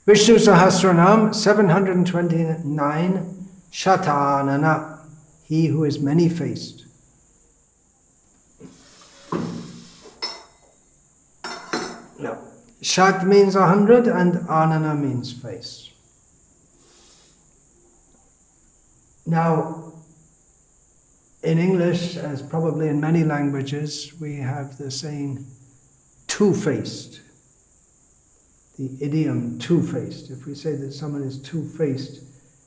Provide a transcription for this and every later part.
Vishnu Sahasranama 729, Satanana, he who is many-faced. No. Shat means 100 and Anana means face. Now, in English, as probably in many languages, we have the saying two-faced. The idiom two-faced. If we say that someone is two-faced,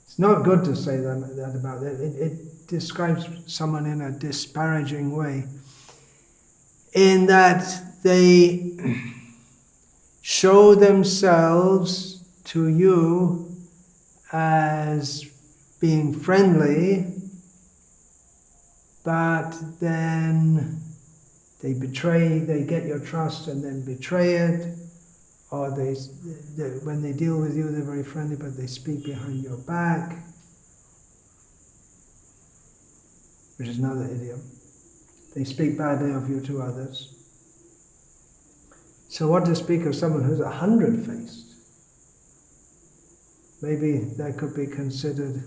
it's not good to say that about it. It describes someone in a disparaging way, in that they show themselves to you as being friendly, but then they get your trust and then betray it, or when they deal with you, they're very friendly, but they speak behind your back, which is another idiom. They speak badly of you to others. So what to speak of someone who's 100-faced? Maybe that could be considered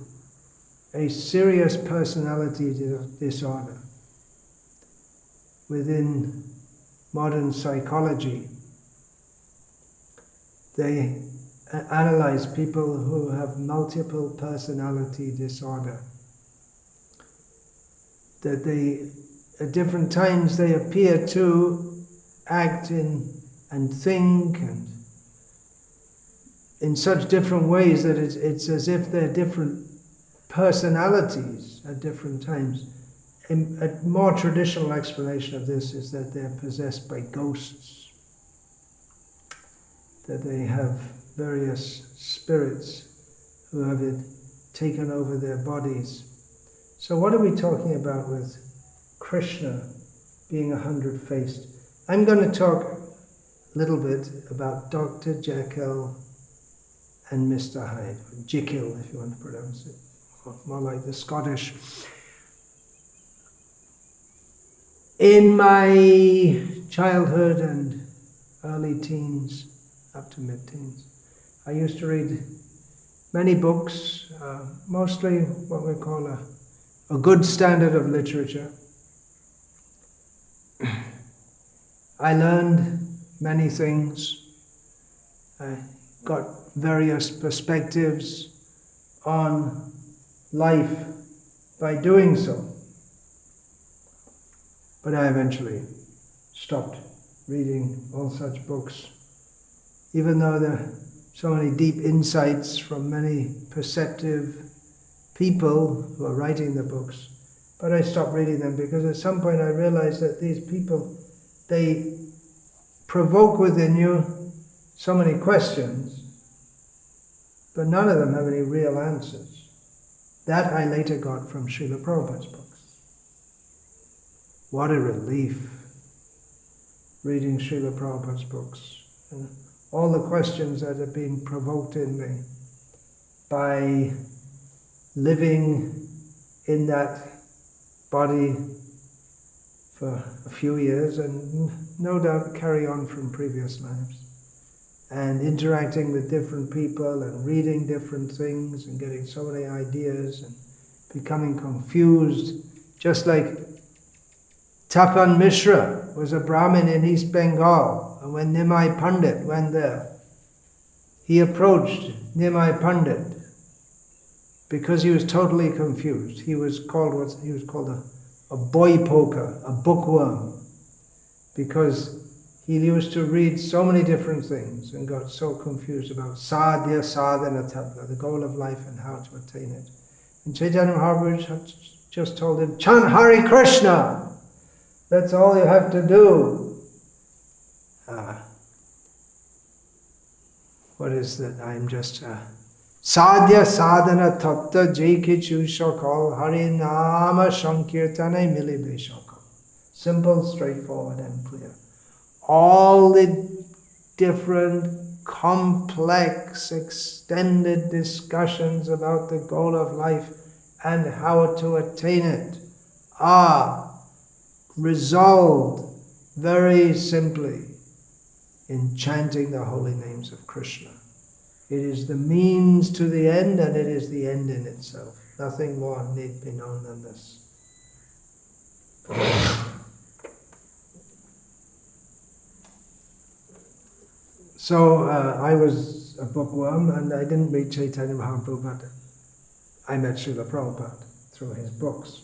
a serious personality disorder. Within modern psychology, they analyze people who have multiple personality disorder. That at different times they appear to act and think and in such different ways that it's as if they're different personalities at different times. A more traditional explanation of this is that they're possessed by ghosts, that they have various spirits who have taken over their bodies. So what are we talking about with Krishna being 100-faced? I'm going to talk a little bit about Dr. Jekyll and Mr. Hyde, or Jekyll if you want to pronounce it, more like the Scottish. In my childhood and early teens, up to mid-teens, I used to read many books, mostly what we call a good standard of literature. I learned many things. I got various perspectives on life by doing so. But I eventually stopped reading all such books, even though there are so many deep insights from many perceptive people who are writing the books. But I stopped reading them because at some point I realized that these people, they provoke within you so many questions, but none of them have any real answers. That I later got from Srila Prabhupada's books. What a relief reading Srila Prabhupada's books. And all the questions that have been provoked in me by living in that body for a few years and no doubt carry on from previous lives. And interacting with different people and reading different things and getting so many ideas and becoming confused. Just like Tapan Mishra was a Brahmin in East Bengal, and when Nimai Pandit went there, he approached Nimai Pandit because he was totally confused. He was called a boy poker, a bookworm, because he used to read so many different things and got so confused about sadhya, sadhana, tattva, the goal of life and how to attain it. And Chaitanya Mahaprabhu just told him, chant Hare Krishna! That's all you have to do. What is that? I'm just sadhya, sadhana, tattva, jaikichu shakal, Hare Nama, Sankirtana, milibe shakal. Simple, straightforward and clear. All the different, complex, extended discussions about the goal of life and how to attain it are resolved very simply in chanting the holy names of Krishna. It is the means to the end, and it is the end in itself. Nothing more need be known than this. So I was a bookworm, and I didn't meet Chaitanya Mahaprabhu, but I met Srila Prabhupada through his books.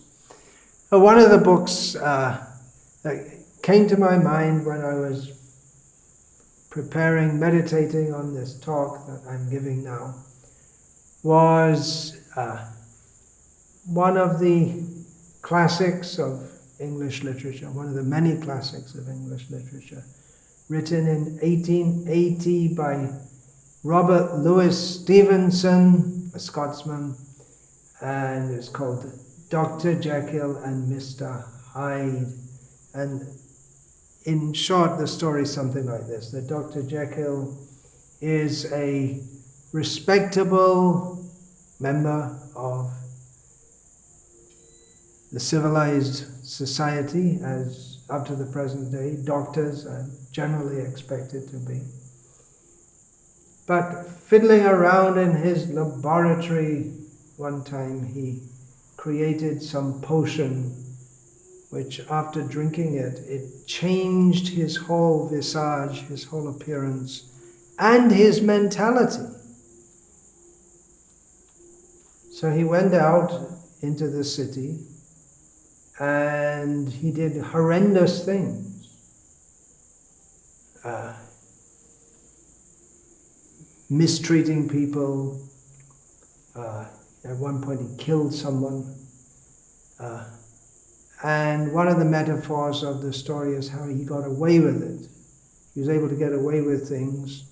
One of the books that came to my mind when I was preparing, meditating on this talk that I'm giving now, was one of the classics of English literature, one of the many classics of English literature, written in 1880 by Robert Louis Stevenson, a Scotsman, and it's called Dr. Jekyll and Mr. Hyde. And in short, the story is something like this, that Dr. Jekyll is a respectable member of the civilized society, as up to the present day, doctors are generally expected to be. But fiddling around in his laboratory one time, he created some potion which, after drinking it, it changed his whole visage, his whole appearance, and his mentality. So he went out into the city and he did horrendous things. Mistreating people. At one point he killed someone. And one of the metaphors of the story is how he got away with it. He was able to get away with things,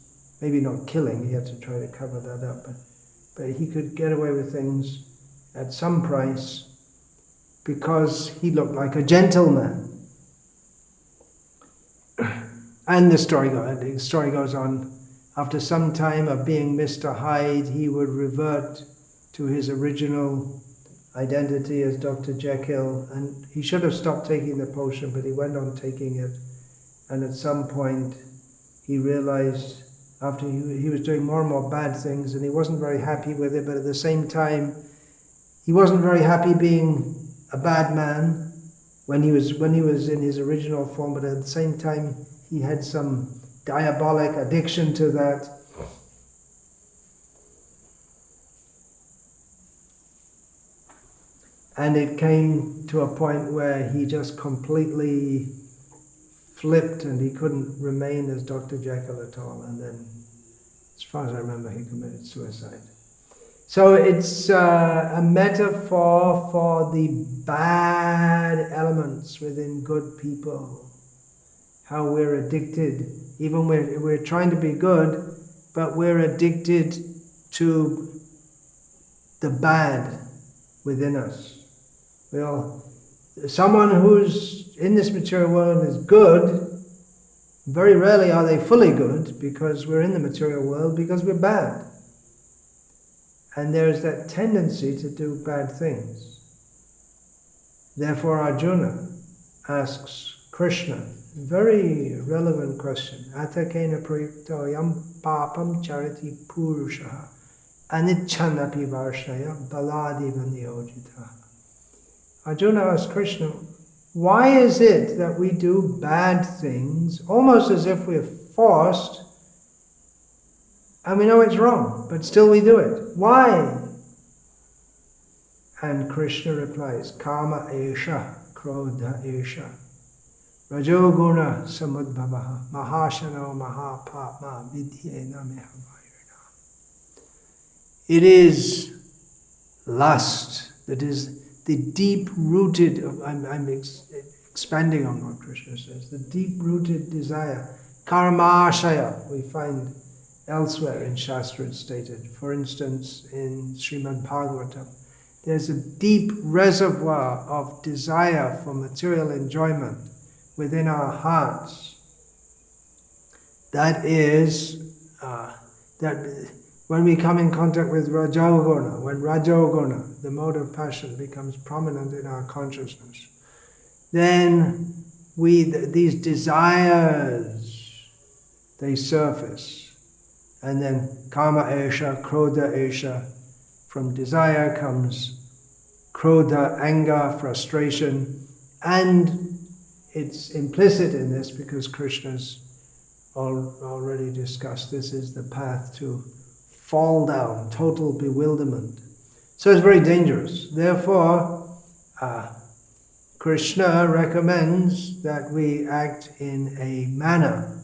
maybe not killing, he had to try to cover that up, but he could get away with things at some price because he looked like a gentleman. And the story goes on. After some time of being Mr. Hyde, he would revert to his original identity as Dr. Jekyll, and he should have stopped taking the potion, but he went on taking it. And at some point, he realized, after he was doing more and more bad things, and he wasn't very happy with it, but at the same time, he wasn't very happy being a bad man when he was in his original form, but at the same time, he had some diabolic addiction to that. And it came to a point where he just completely flipped and he couldn't remain as Dr. Jekyll at all. And then, as far as I remember, he committed suicide. So it's a metaphor for the bad elements within good people. How we're addicted, even when we're trying to be good, but we're addicted to the bad within us. Someone who's in this material world is good, very rarely are they fully good, because we're in the material world because we're bad. And there's that tendency to do bad things. Therefore Arjuna asks Krishna, very relevant question, Atakena prayukto yam papam chariti purushaha anichanapi varshaya baladiva niyojitaha. Arjuna asked Krishna, why is it that we do bad things, almost as if we're forced, and we know it's wrong, but still we do it? Why? And Krishna replies, Kama esha, Krodha esha, Rajoguna samudbhavaha, Mahashano mahapapma vidyena mehavayana. It is lust that is the deep-rooted, I'm expanding on what Krishna says, the deep-rooted desire, karmashaya, we find elsewhere in Shastra it's stated. For instance, in Srimad Bhagavatam, there's a deep reservoir of desire for material enjoyment within our hearts. That is, that when we come in contact with Rajoguna, when Rajoguna, the mode of passion, becomes prominent in our consciousness, then these desires, they surface. And then Kama Esha, Krodha Esha. From desire comes Krodha, anger, frustration. And it's implicit in this because Krishna's already discussed this is the path to fall down, total bewilderment. So it's very dangerous. Therefore, Krishna recommends that we act in a manner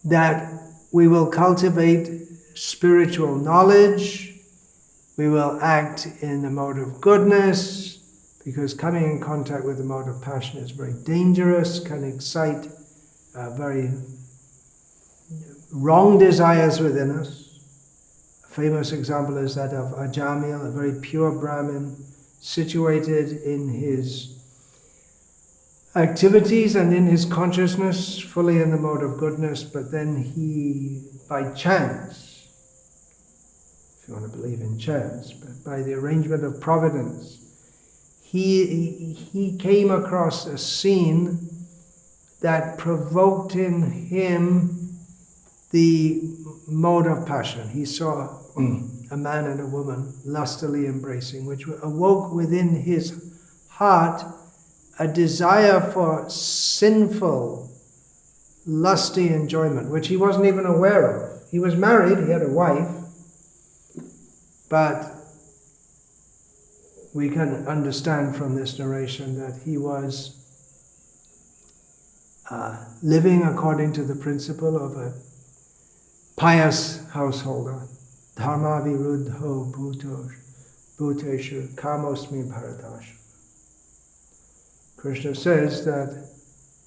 that we will cultivate spiritual knowledge, we will act in the mode of goodness, because coming in contact with the mode of passion is very dangerous, can excite very wrong desires within us. A famous example is that of Ajamil, a very pure Brahmin, situated in his activities and in his consciousness, fully in the mode of goodness, but then he, by chance, if you want to believe in chance, but by the arrangement of providence, he came across a scene that provoked in him the mode of passion. He saw a man and a woman lustily embracing, which awoke within his heart a desire for sinful, lusty enjoyment, which he wasn't even aware of. He was married, he had a wife, but we can understand from this narration that he was living according to the principle of a pious householder. Dharma viruddho bhuteshu kamosmi bharatashu. Krishna says that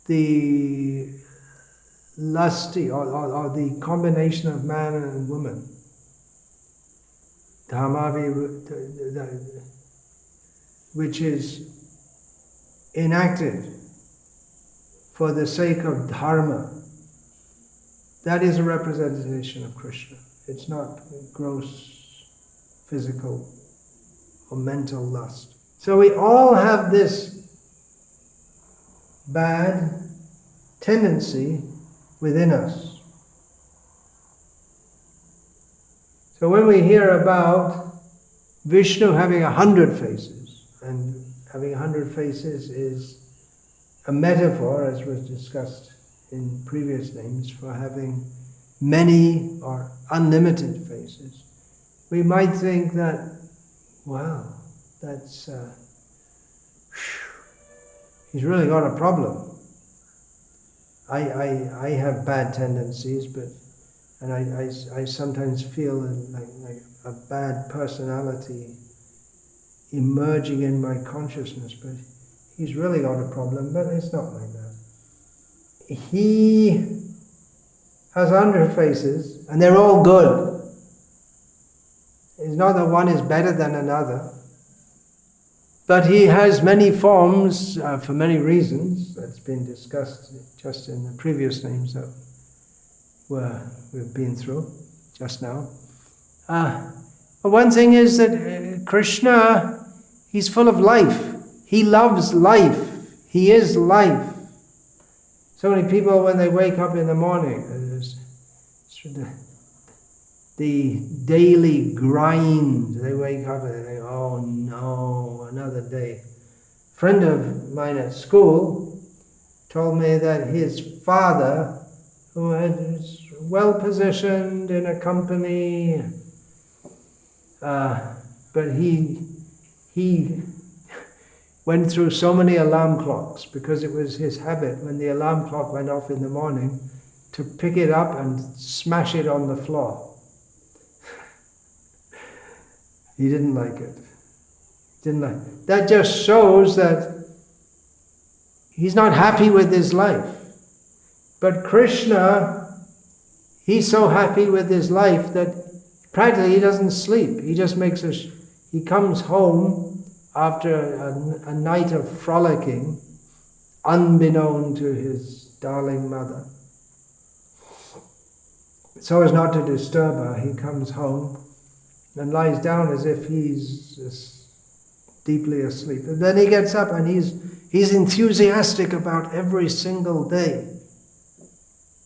the lusty or the combination of man and woman, dharma viruddha, which is enacted for the sake of dharma, that is a representation of Krishna. It's not gross physical or mental lust. So we all have this bad tendency within us. So when we hear about Vishnu having 100 faces, and having 100 faces is a metaphor, as was discussed in previous names, for having many or unlimited faces, we might think that, wow, that's he's really got a problem. I have bad tendencies, and I sometimes feel like a bad personality emerging in my consciousness, but he's really got a problem. But it's not like that. He has 100 faces, and they're all good. It's not that one is better than another. But he has many forms for many reasons. That's been discussed just in the previous names that we've been through just now. But one thing is that Krishna, he's full of life. He loves life. He is life. So many people, when they wake up in the morning, the daily grind, they wake up and they think, oh no, another day. A friend of mine at school told me that his father, who was well positioned in a company, but he went through so many alarm clocks because it was his habit when the alarm clock went off in the morning to pick it up and smash it on the floor. He didn't like it. That just shows that he's not happy with his life. But Krishna, he's so happy with his life that practically he doesn't sleep. He just he comes home after a night of frolicking, unbeknown to his darling mother. So as not to disturb her, he comes home and lies down as if he's deeply asleep. And then he gets up and he's enthusiastic about every single day.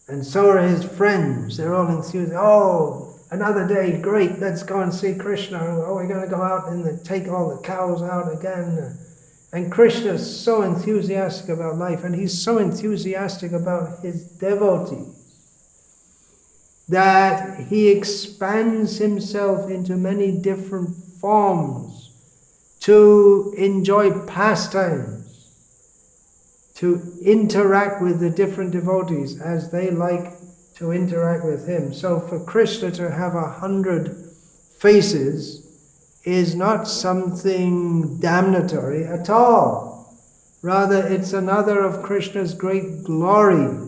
And so are his friends. They're all enthused. Oh, another day, great, let's go and see Krishna. Oh, we're going to go out and take all the cows out again. And Krishna is so enthusiastic about life, and he's so enthusiastic about his devotees that he expands himself into many different forms to enjoy pastimes, to interact with the different devotees as they like to interact with him. So for Krishna to have 100 faces is not something damnatory at all. Rather, it's another of Krishna's great glories.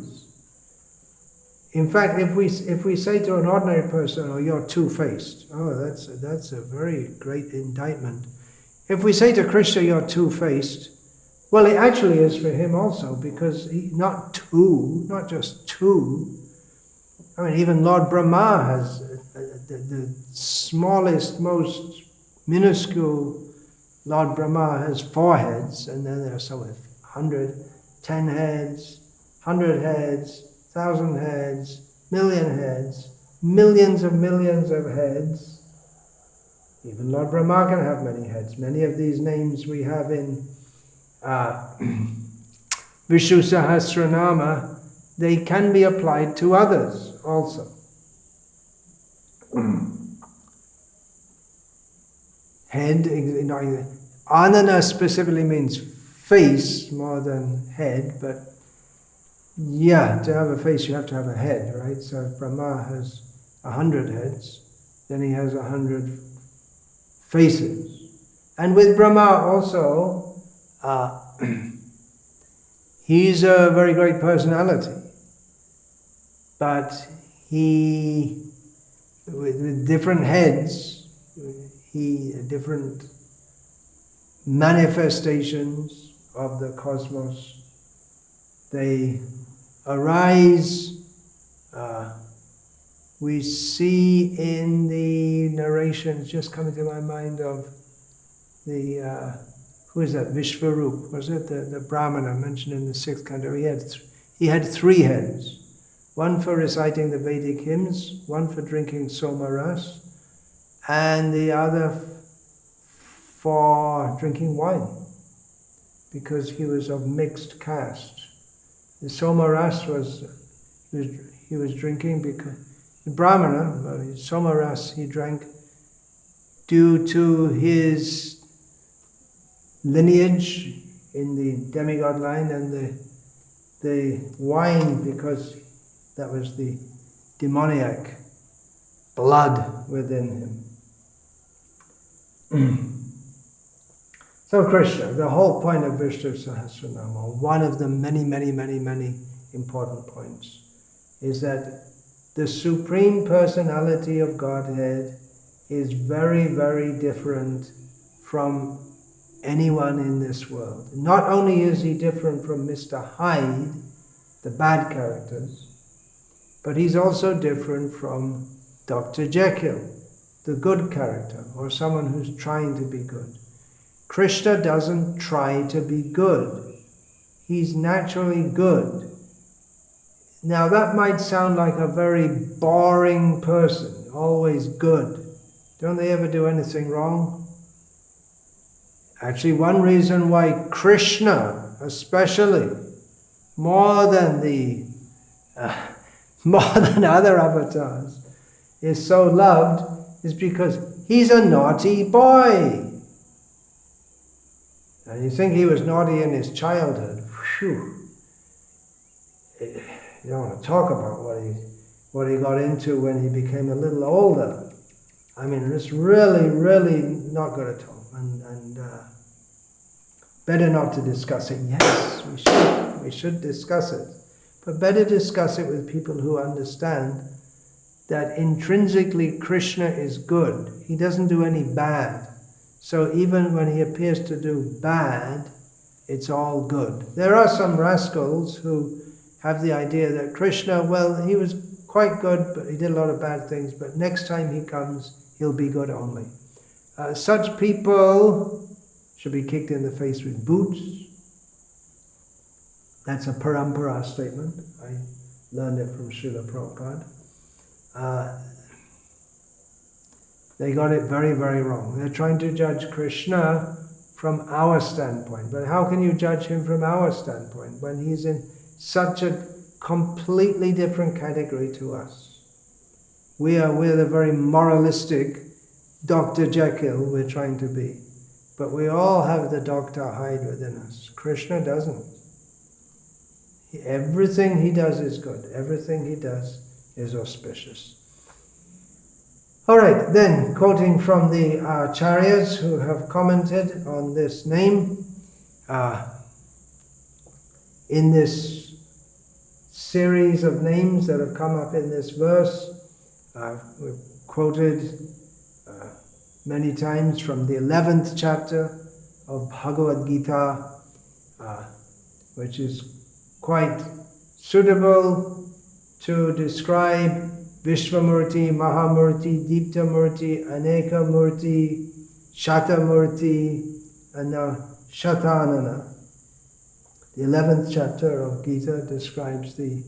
In fact, if we say to an ordinary person, "Oh, you're two-faced," oh, that's a very great indictment. If we say to Krishna, "You're two-faced," well, it actually is for him also, because not just two. I mean, even Lord Brahma has the smallest, most minuscule Lord Brahma has 4 heads, and then there are some with 100, 10 heads, 100 heads, 1,000 heads, million heads, millions of heads. Even Lord Brahma can have many heads. Many of these names we have in Vishnu Sahasranama, they can be applied to others also. Head, Anana specifically means face more than head, but yeah, to have a face you have to have a head, right? So if Brahma has 100 heads, then he has 100 faces. And with Brahma also, he's a very great personality, but he, with different heads, different manifestations of the cosmos, they arise. We see in the narrations, just coming to my mind, of the, who is that, Vishvarup, was it, the Brahmana mentioned in the 6th canto? He had 3 heads, one for reciting the Vedic hymns, one for drinking somaras, and the other for drinking wine, because he was of mixed caste. The somaras he was drinking because the Brahmana, somaras, he drank due to his lineage in the demigod line, and the wine because that was the demoniac blood within him. So Krishna, the whole point of Vishnu Sahasranama, one of the many important points, is that the Supreme Personality of Godhead is very different from anyone in this world. Not only is he different from Mr. Hyde, the bad characters, but he's also different from Dr. Jekyll, the good character, or someone who's trying to be good. Krishna doesn't try to be good. He's naturally good. Now that might sound like a very boring person, always good. Don't they ever do anything wrong? Actually, one reason why Krishna, especially, more than other avatars, is so loved, is because he's a naughty boy. And you think he was naughty in his childhood, phew. You don't want to talk about what he got into when he became a little older. I mean, it's really not good at all. And better not to discuss it. Yes, we should discuss it. But better discuss it with people who understand that intrinsically Krishna is good. He doesn't do any bad. So even when he appears to do bad, it's all good. There are some rascals who have the idea that Krishna, well, he was quite good, but he did a lot of bad things, but next time he comes, he'll be good only. Such people should be kicked in the face with boots. That's a parampara statement. learned it from Srila Prabhupada. They got it very, very wrong. They're trying to judge Krishna from our standpoint. But how can you judge him from our standpoint when he's in such a completely different category to us? We're the very moralistic Dr. Jekyll we're trying to be. But we all have the Dr. Hyde within us. Krishna doesn't. Everything he does is good. Everything he does is auspicious. All right, then, quoting from the acharyas who have commented on this name, in this series of names that have come up in this verse, we've quoted many times from the 11th chapter of Bhagavad Gita, which is quite suitable to describe Vishvamurti, Mahamurti, Deeptamurti, Anekamurti, Shatamurti, and now Satanana. The 11th chapter of Gita describes the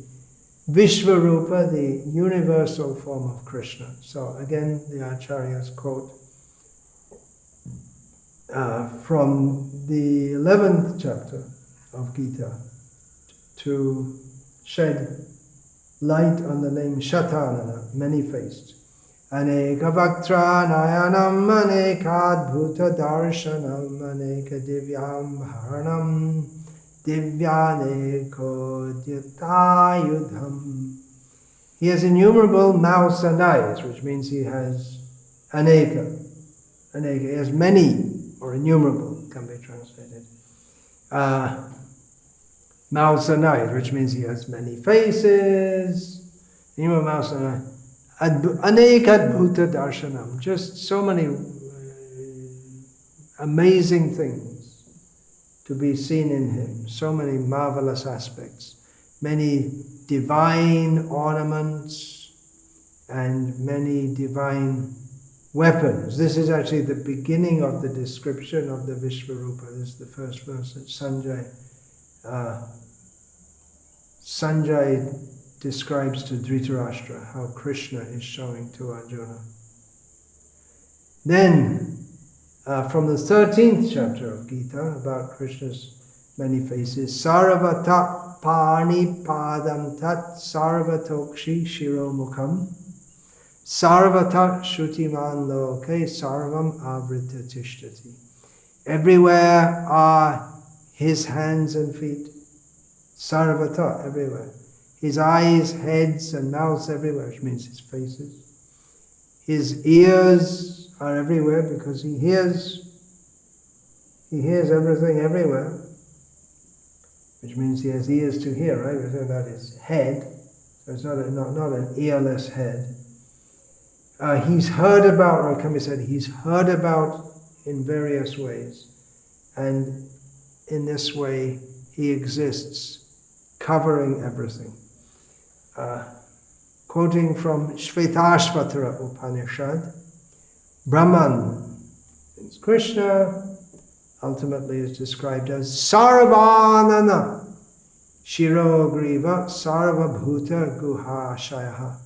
Vishvarupa, the universal form of Krishna. So again, the acharyas quote from the 11th chapter of Gita to shed light on the name Satanana, many-faced. Aneka Vaktra Nayanam Anekadbhuta Darshanam Aneka Divyam Haranam Divyaneko Dyatayudham. He has innumerable mouths and eyes, which means he has Aneka. Aneka, he has many, or innumerable, can be translated. Mouths and eyes, which means he has many faces. Innumerable mouths and eyes. Anekadbhuta darshanam, just so many amazing things to be seen in him, so many marvelous aspects, many divine ornaments and many divine weapons. This is actually the beginning of the description of the Vishvarupa. This is the first verse that Sanjay describes to Dhritarashtra how Krishna is showing to Arjuna. Then, from the 13th chapter of Gita, about Krishna's many faces, Sarvata Pani Padam Tat Sarvatokshi Shiromukham Sarvata Shutiman Loke Sarvam Avrita Tishtati. Everywhere are his hands and feet. Sarvata, everywhere. His eyes, heads, and mouths everywhere, which means his faces. His ears are everywhere because he hears everything everywhere, which means he has ears to hear, right? We're talking about his head, so it's not an earless head. He's heard about, or can be said, he's heard about in various ways, and in this way he exists, covering everything. Quoting from Shvetashvatara Upanishad, Brahman, means Krishna, ultimately is described as Sarvanana, Shirogriva, Sarvabhuta Guhashayaha.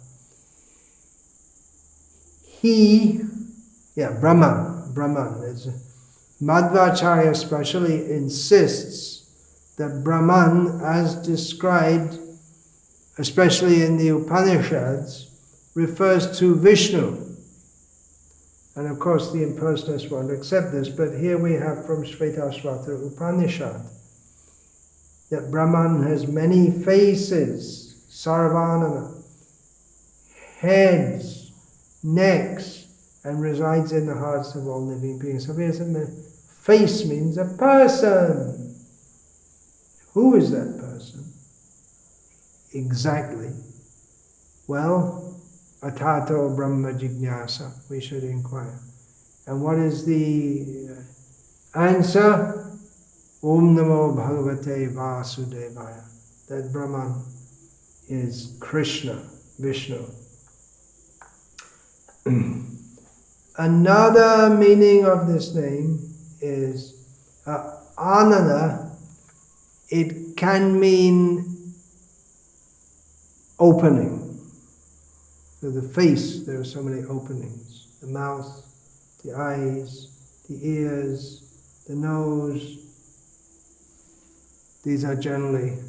Brahman is Madhvacharya especially insists that Brahman, as described especially in the Upanishads, refers to Vishnu. And of course the impersonalists won't accept this, but here we have from Shvetashvatara Upanishad that Brahman has many faces, Sarvanana, heads, necks, and resides in the hearts of all living beings. So here's face means a person. Who is that person? Exactly. Well, atato brahma jignasa, we should inquire. And what is the answer? Om namo bhagavate vasudevaya. That Brahman is Krishna, Vishnu. Another meaning of this name is Ananda. It can mean opening. So the face, there are so many openings. The mouth, the eyes, the ears, the nose. These are generally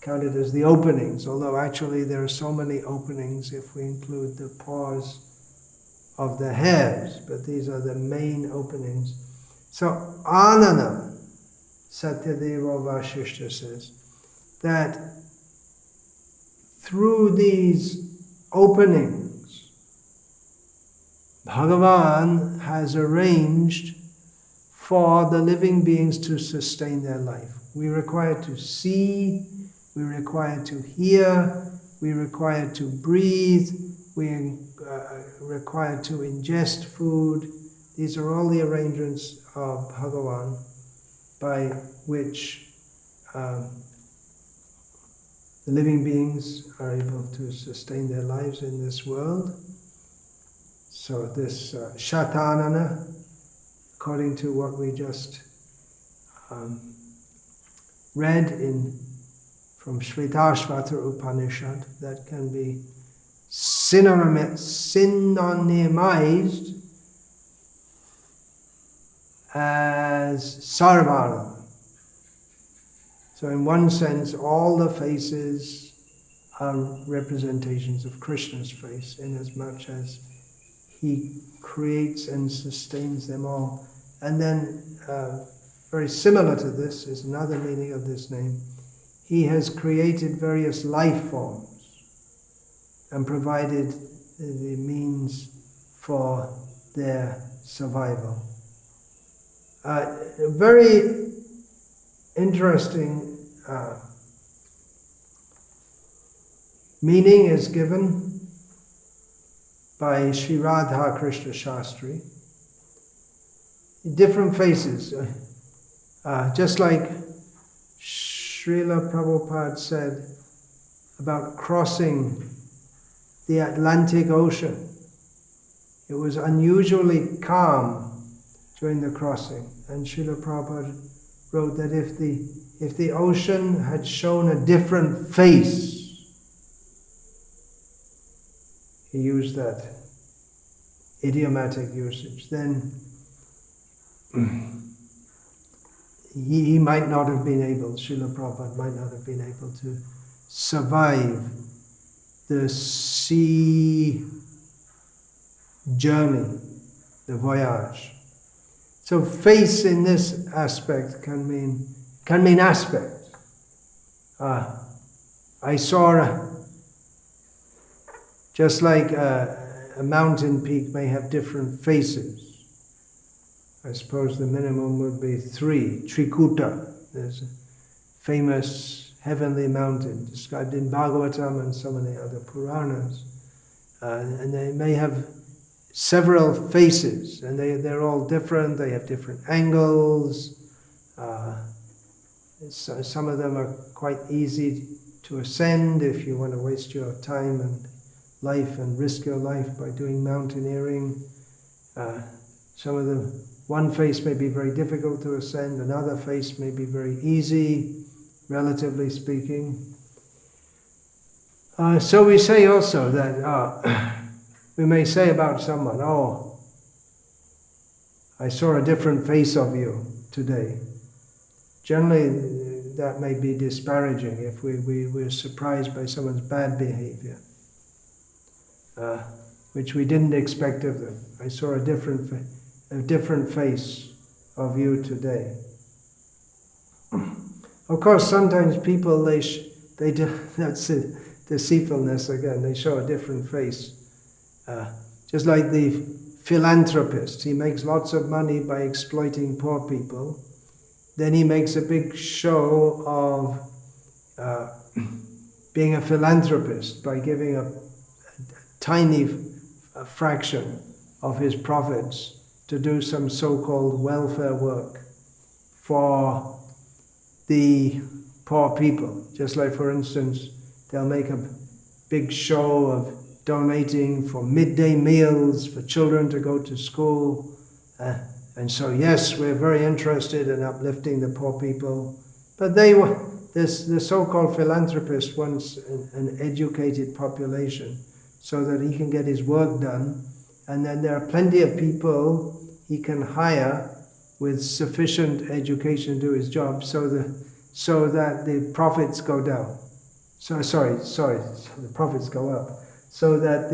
counted as the openings, although actually there are so many openings if we include the pores of the hairs, but these are the main openings. So Anana, Satyadeva Vasishta says, that through these openings, Bhagavan has arranged for the living beings to sustain their life. We require to see, we require to hear, we require to breathe, we require to ingest food. These are all the arrangements of Bhagavan by which the living beings are able to sustain their lives in this world. So this Satanana, according to what we just read from Shvetashvata Upanishad, that can be synonymized as Sarvara. So in one sense, all the faces are representations of Krishna's face, inasmuch as he creates and sustains them all. And then, very similar to this is another meaning of this name. He has created various life forms and provided the means for their survival. Very interesting meaning is given by Sri Radha Krishna Shastri. Different faces, just like Srila Prabhupada said about crossing the Atlantic Ocean. It was unusually calm during the crossing, and Srila Prabhupada wrote that if the ocean had shown a different face, he used that idiomatic usage, then he might not have been able, Srila Prabhupada might not have been able to survive the sea journey, the voyage. So face in this aspect can mean aspect. I saw, just like a mountain peak may have different faces. I suppose the minimum would be 3, Trikuta. There's a famous heavenly mountain described in Bhagavatam and so many other Puranas. And they may have several faces, and they're all different, they have different angles. Some of them are quite easy to ascend if you want to waste your time and life and risk your life by doing mountaineering. Some of them, one face may be very difficult to ascend, another face may be very easy, relatively speaking. So we say also that we may say about someone, oh, I saw a different face of you today. Generally, that may be disparaging if we're surprised by someone's bad behavior, which we didn't expect of them. I saw a different face of you today. Of course, sometimes people, they do, that's it, deceitfulness again, they show a different face. Just like the philanthropist, he makes lots of money by exploiting poor people. Then he makes a big show of being a philanthropist by giving a tiny fraction of his profits to do some so-called welfare work for the poor people. Just like, for instance, they'll make a big show of donating for midday meals for children to go to school. And so, yes, we're very interested in uplifting the poor people. But they the so-called philanthropist wants an educated population so that he can get his work done, and then there are plenty of people he can hire with sufficient education to do his job, so that the profits go down. The profits go up, so that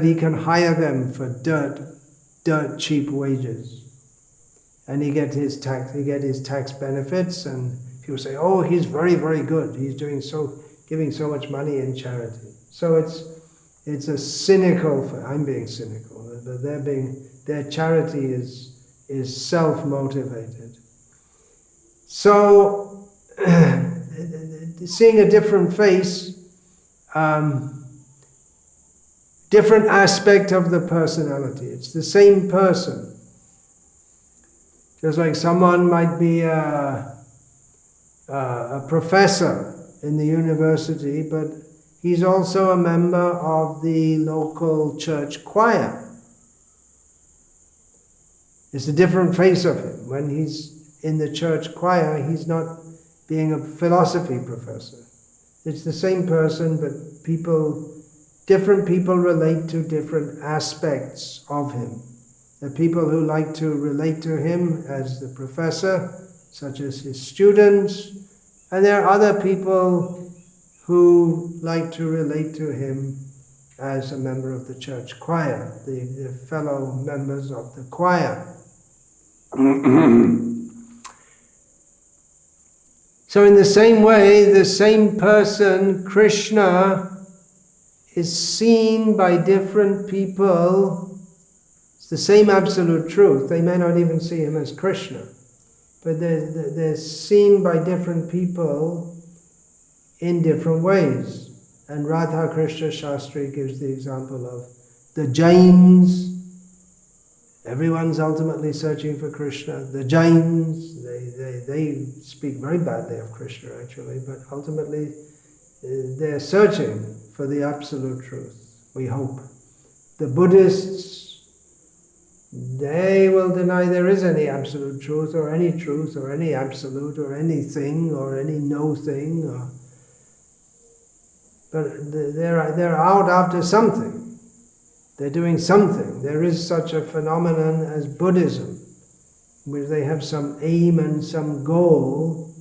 he can hire them for dirt cheap wages, and he get his tax benefits, and people say, "Oh, he's very, very good. He's giving so much money in charity." So it's a cynical. I'm being cynical. Their charity is self-motivated. So seeing a different face, different aspect of the personality. It's the same person. Just like someone might be a professor in the university, but he's also a member of the local church choir. It's a different face of him. When he's in the church choir, he's not being a philosophy professor. It's the same person, but different people relate to different aspects of him. There are people who like to relate to him as the professor, such as his students, and there are other people who like to relate to him as a member of the church choir, the fellow members of the choir. So in the same way, the same person, Krishna, is seen by different people. It's the same absolute truth. They may not even see him as Krishna, but they're seen by different people in different ways. And Radha Krishna Shastri gives the example of the Jains. Everyone's ultimately searching for Krishna. The Jains, they speak very badly of Krishna actually, but ultimately they're searching for the absolute truth, we hope. The Buddhists, they will deny there is any absolute truth or any absolute or anything or any no thing. But they're out after something. They're doing something. There is such a phenomenon as Buddhism, where they have some aim and some goal.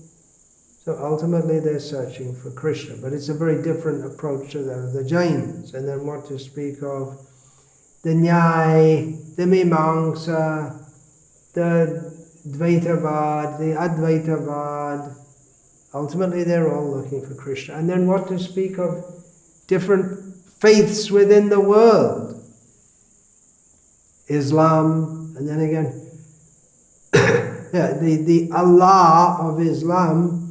So ultimately they're searching for Krishna. But it's a very different approach to that of the Jains. And then what to speak of the Nyaya, the Mimamsa, the Dvaitavad, the Advaitavad. Ultimately they're all looking for Krishna. And then what to speak of different faiths within the world. Islam, and then again, the Allah of Islam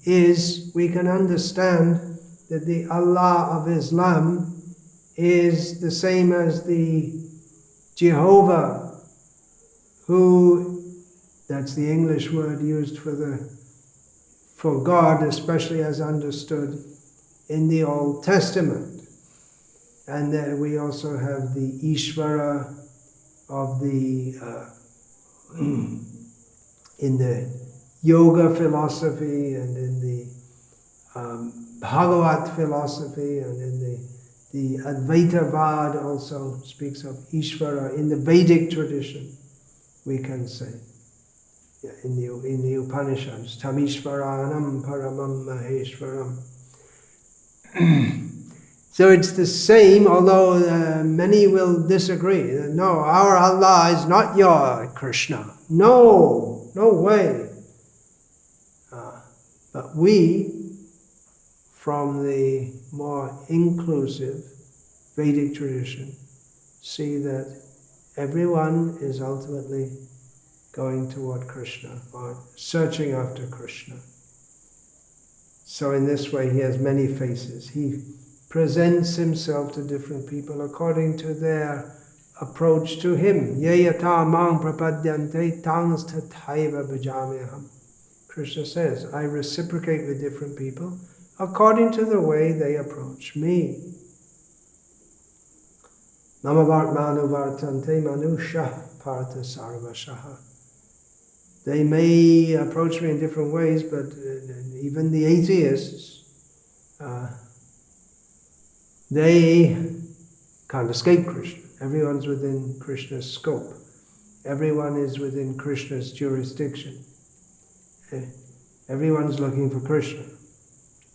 is, we can understand that the Allah of Islam is the same as the Jehovah, who, that's the English word used for God, especially as understood in the Old Testament. And then we also have the Ishvara of the, in the yoga philosophy and in the Bhagavat philosophy and in the Advaitavad also speaks of Ishvara. In the Vedic tradition, we can say, in the Upanishads, Tamishvaranam Paramam Maheshwaram. So it's the same, although many will disagree. No, our Allah is not your Krishna. No way. But we, from the more inclusive Vedic tradition, see that everyone is ultimately going toward Krishna, or searching after Krishna. So in this way he has many faces. He presents himself to different people according to their approach to him. Yayata mang prapadyante tangs tathaiva bhajamyaham. Krishna says, I reciprocate with different people according to the way they approach me. Namavart manuvartante manusha partha sarvashaha. They may approach me in different ways, but even the atheists, they can't escape Krishna. Everyone's within Krishna's scope. Everyone is within Krishna's jurisdiction. Everyone's looking for Krishna,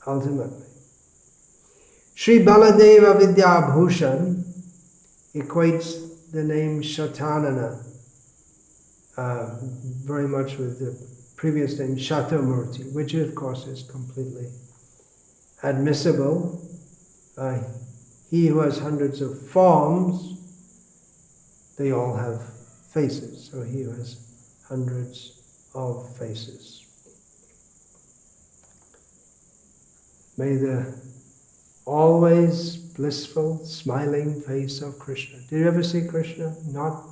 ultimately. Sri Baladeva Vidya Bhushan equates the name Satanana very much with the previous name Shatamurti, which of course is completely admissible. He who has hundreds of forms, they all have faces, so he who has hundreds of faces. May the always blissful, smiling face of Krishna. Did you ever see Krishna not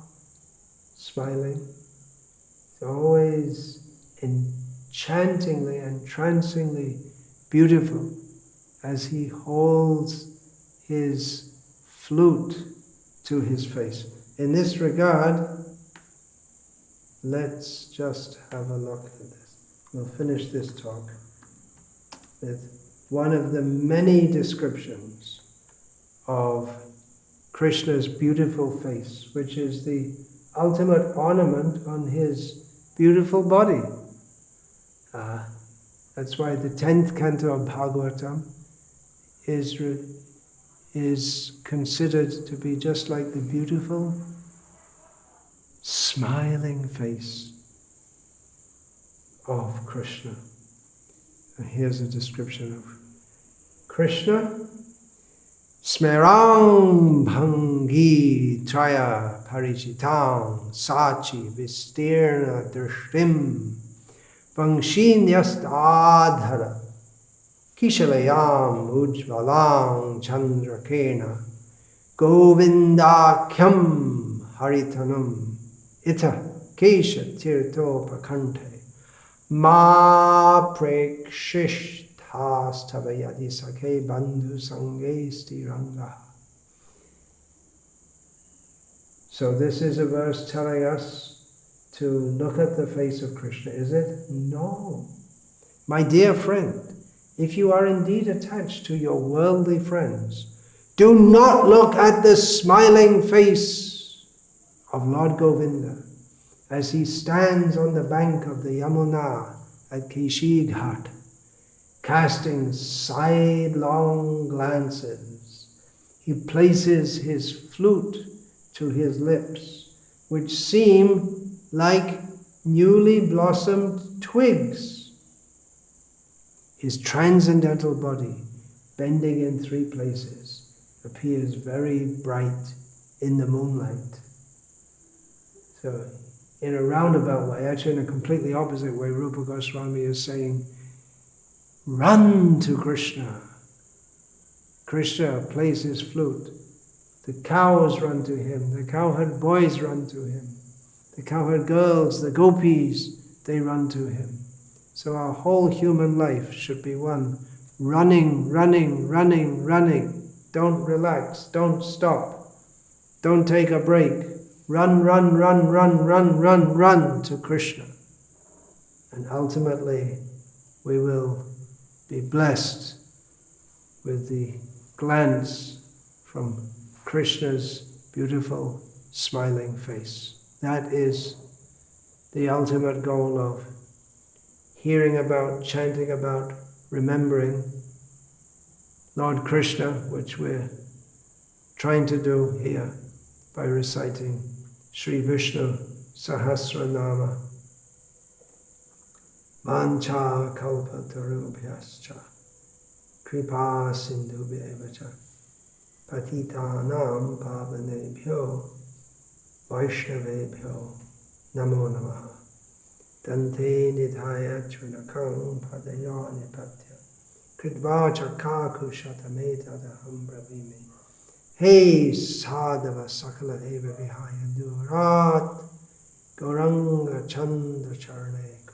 smiling? He's always enchantingly, entrancingly beautiful as he holds his flute to his face. In this regard, let's just have a look at this. We'll finish this talk with one of the many descriptions of Krishna's beautiful face, which is the ultimate ornament on his beautiful body. That's why the 10th canto of Bhagavatam is considered to be just like the beautiful, smiling face of Krishna. And here's a description of Krishna. Smerang bhangi traya parichitang sachi vistirna drishtim vangshinyast adhara kishalayam ujvalang chandrakena govindakhyam haritanam ita kesha tirto prakante ma prekshishthasthavayadi sakhe bandhu sange stiranga. So this is a verse telling us to look at the face of Krishna, is it? No. My dear friend, if you are indeed attached to your worldly friends, do not look at the smiling face of Lord Govinda as he stands on the bank of the Yamuna at Keshi Ghat, casting sidelong glances. He places his flute to his lips, which seem like newly blossomed twigs. His transcendental body, bending in 3 places, appears very bright in the moonlight. So, in a roundabout way, actually in a completely opposite way, Rupa Goswami is saying, run to Krishna. Krishna plays his flute. The cows run to him. The cowherd boys run to him. The cowherd girls, the gopis, they run to him. So our whole human life should be one running, running, running, running. Don't relax. Don't stop. Don't take a break. Run, run, run, run, run, run, run to Krishna. And ultimately, we will be blessed with the glance from Krishna's beautiful, smiling face. That is the ultimate goal of hearing about, chanting about, remembering Lord Krishna, which we're trying to do here by reciting Sri Vishnu Sahasranama. Mancha kalpa tarubhyascha kripa sindhubhyevacha patitanam pavanebhyo vaishnavebhyo namo namaha dante nidhaya chunakam padaya nipatya kridvacha kaku shatametadaham bravimi. Hey sadhava sakala eva vihaya durat Gauranga Chanda Charane